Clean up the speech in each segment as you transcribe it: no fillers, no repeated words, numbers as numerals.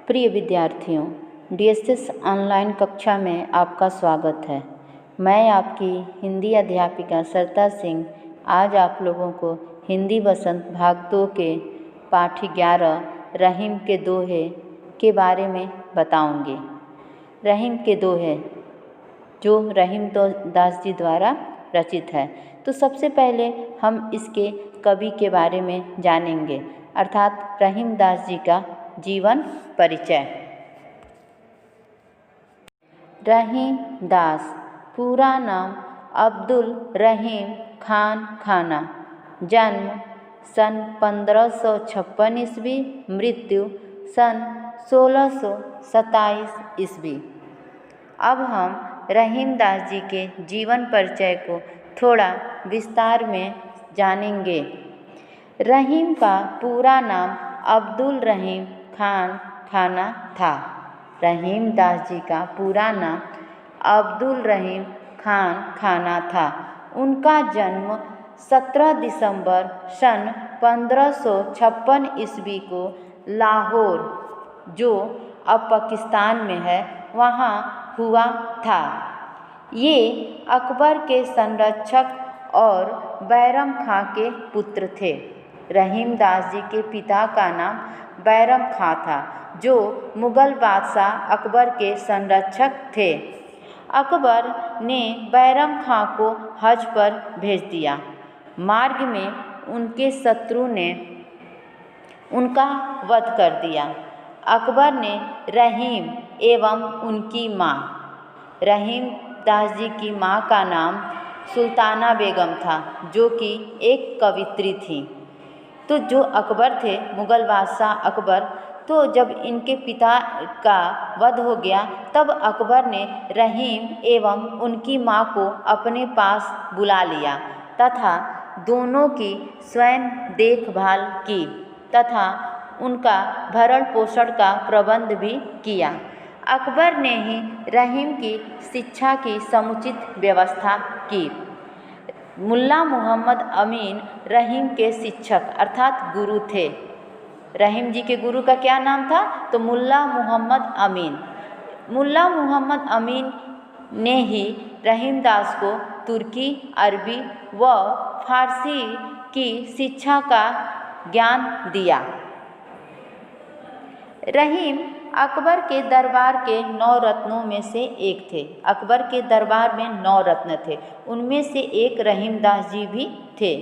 प्रिय विद्यार्थियों, DSS online कक्षा में आपका स्वागत है। मैं आपकी हिंदी अध्यापिका सरता सिंह आज आप लोगों को हिंदी वसंत भाग 2 के पाठ 11 रहीम के दोहे के बारे में बताऊंगी। रहीम के दोहे जो रहीम दास जी द्वारा रचित है। तो सबसे पहले हम इसके कवि के बारे में जानेंगे, अर्थात रहीम दास जी का जीवन परिचय। रहीम दास पूरा नाम अब्दुल रहीम खान खाना, जन्म सन 1556 ईस्वी, मृत्यु सन 1627 ईस्वी। अब हम रहीम दास जी के जीवन परिचय को थोड़ा विस्तार में जानेंगे। रहीम का पूरा नाम अब्दुल रहीम खान खाना था। रहीम दास जी का पूरा नाम अब्दुल रहीम खान खाना था। उनका जन्म 17 दिसंबर सन 1556 ईस्वी को लाहौर, जो अब पाकिस्तान में है, वहाँ हुआ था। ये अकबर के संरक्षक और बैरम खां के पुत्र थे। रहीम दास जी के पिता का नाम बैरम खां था, जो मुग़ल बादशाह अकबर के संरक्षक थे। अकबर ने बैरम खां को हज पर भेज दिया। मार्ग में उनके शत्रु ने उनका वध कर दिया। अकबर ने रहीम एवं उनकी माँ, रहीम दास जी की माँ का नाम सुल्ताना बेगम था, जो कि एक कवित्री थी। तो जो अकबर थे, मुग़ल बादशाह अकबर, तो जब इनके पिता का वध हो गया, तब अकबर ने रहीम एवं उनकी माँ को अपने पास बुला लिया तथा दोनों की स्वयं देखभाल की तथा उनका भरण पोषण का प्रबंध भी किया। अकबर ने ही रहीम की शिक्षा की समुचित व्यवस्था की। मुल्ला मोहम्मद अमीन रहीम के शिक्षक अर्थात गुरु थे। रहीम जी के गुरु का क्या नाम था? तो मुल्ला मोहम्मद अमीन। मुल्ला मोहम्मद अमीन ने ही रहीम दास को तुर्की, अरबी व फारसी की शिक्षा का ज्ञान दिया। रहीम अकबर के दरबार के 9 रत्नों में से एक थे। अकबर के दरबार में 9 रत्न थे, उनमें से एक रहीम दास जी भी थे।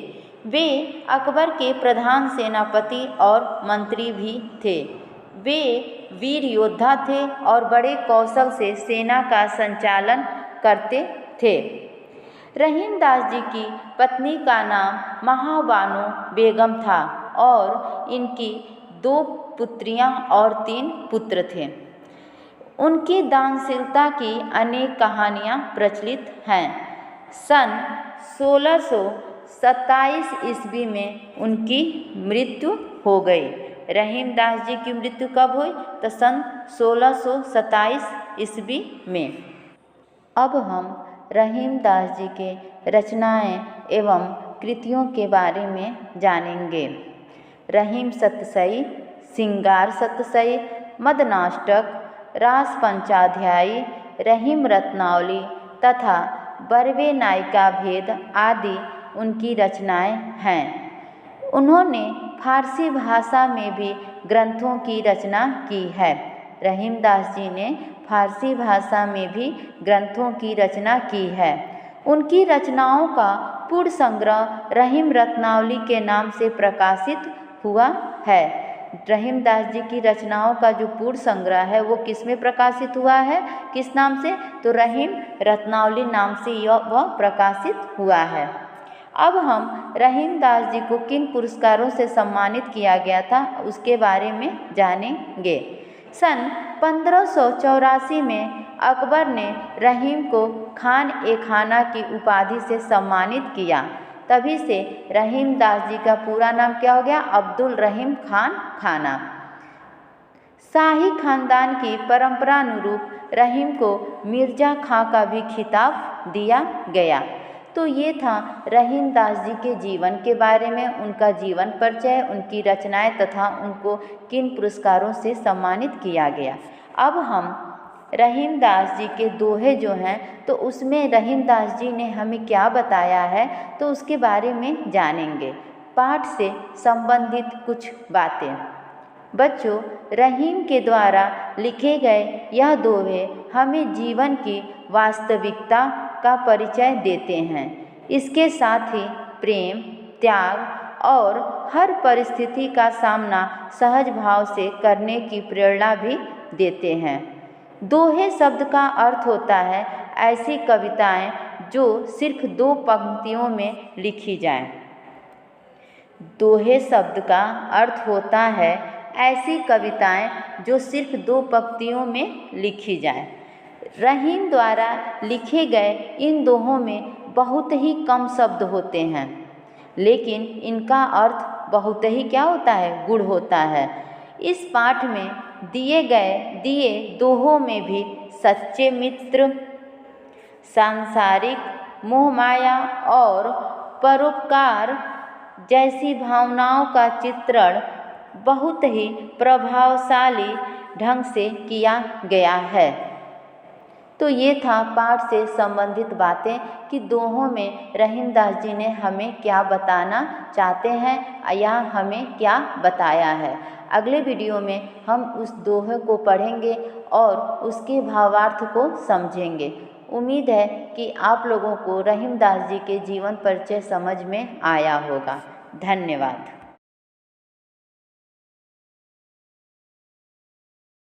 वे अकबर के प्रधान सेनापति और मंत्री भी थे। वे वीर योद्धा थे और बड़े कौशल से सेना का संचालन करते थे। रहीम दास जी की पत्नी का नाम महाबानो बेगम था और इनकी 2 पुत्रियां और 3 पुत्र थे। उनकी दानशीलता की अनेक कहानियां प्रचलित हैं। सन 1627 ईस्वी में उनकी मृत्यु हो गई। रहीम दास जी की मृत्यु कब हुई? तो सन 1627 ईस्वी में। अब हम रहीम दास जी के रचनाएं एवं कृतियों के बारे में जानेंगे। रहीम सतसई, सिंगार सतसई, मदनाष्टक, रास पंचाध्यायी, रहीम रत्नावली तथा बरवे नायिका भेद आदि उनकी रचनाएं हैं। उन्होंने फारसी भाषा में भी ग्रंथों की रचना की है। रहीम दास जी ने फारसी भाषा में भी ग्रंथों की रचना की है। उनकी रचनाओं का पूर्ण संग्रह रहीम रत्नावली के नाम से प्रकाशित हुआ है। रहीम दास जी की रचनाओं का जो पूर्ण संग्रह है वो किस में प्रकाशित हुआ है? किस नाम से? तो रहीम रत्नावली नाम से वह प्रकाशित हुआ है। अब हम रहीम दास जी को किन पुरस्कारों से सम्मानित किया गया था उसके बारे में जानेंगे। सन 1584 में अकबर ने रहीम को खान ए खाना की उपाधि से सम्मानित किया। तभी से रहीम दास जी का पूरा नाम क्या हो गया? अब्दुल रहीम खान खाना। शाही खानदान की परंपरानुरूप रहीम को मिर्जा खां का भी खिताब दिया गया। तो ये था रहीमदास जी के जीवन के बारे में, उनका जीवन परिचय, उनकी रचनाएं तथा उनको किन पुरस्कारों से सम्मानित किया गया। अब हम रहीमदास जी के दोहे जो हैं तो उसमें रहीमदास जी ने हमें क्या बताया है तो उसके बारे में जानेंगे। पाठ से संबंधित कुछ बातें। बच्चों, रहीम के द्वारा लिखे गए यह दोहे हमें जीवन की वास्तविकता का परिचय देते हैं। इसके साथ ही प्रेम, त्याग और हर परिस्थिति का सामना सहज भाव से करने की प्रेरणा भी देते हैं। दोहे शब्द का अर्थ होता है ऐसी कविताएं जो सिर्फ 2 पंक्तियों में लिखी जाएं। दोहे शब्द का अर्थ होता है ऐसी कविताएं जो सिर्फ 2 पंक्तियों में लिखी जाएं। रहीम द्वारा लिखे गए इन दोहों में बहुत ही कम शब्द होते हैं, लेकिन इनका अर्थ बहुत ही क्या होता है, गूढ़ होता है। इस पाठ में दिए दोहों में भी सच्चे मित्र, सांसारिक मोह माया और परोपकार जैसी भावनाओं का चित्रण बहुत ही प्रभावशाली ढंग से किया गया है। तो ये था पाठ से संबंधित बातें कि दोहों में रहीमदास जी ने हमें क्या बताना चाहते हैं या हमें क्या बताया है। अगले वीडियो में हम उस दोहे को पढ़ेंगे और उसके भावार्थ को समझेंगे। उम्मीद है कि आप लोगों को रहीमदास जी के जीवन परिचय समझ में आया होगा। धन्यवाद।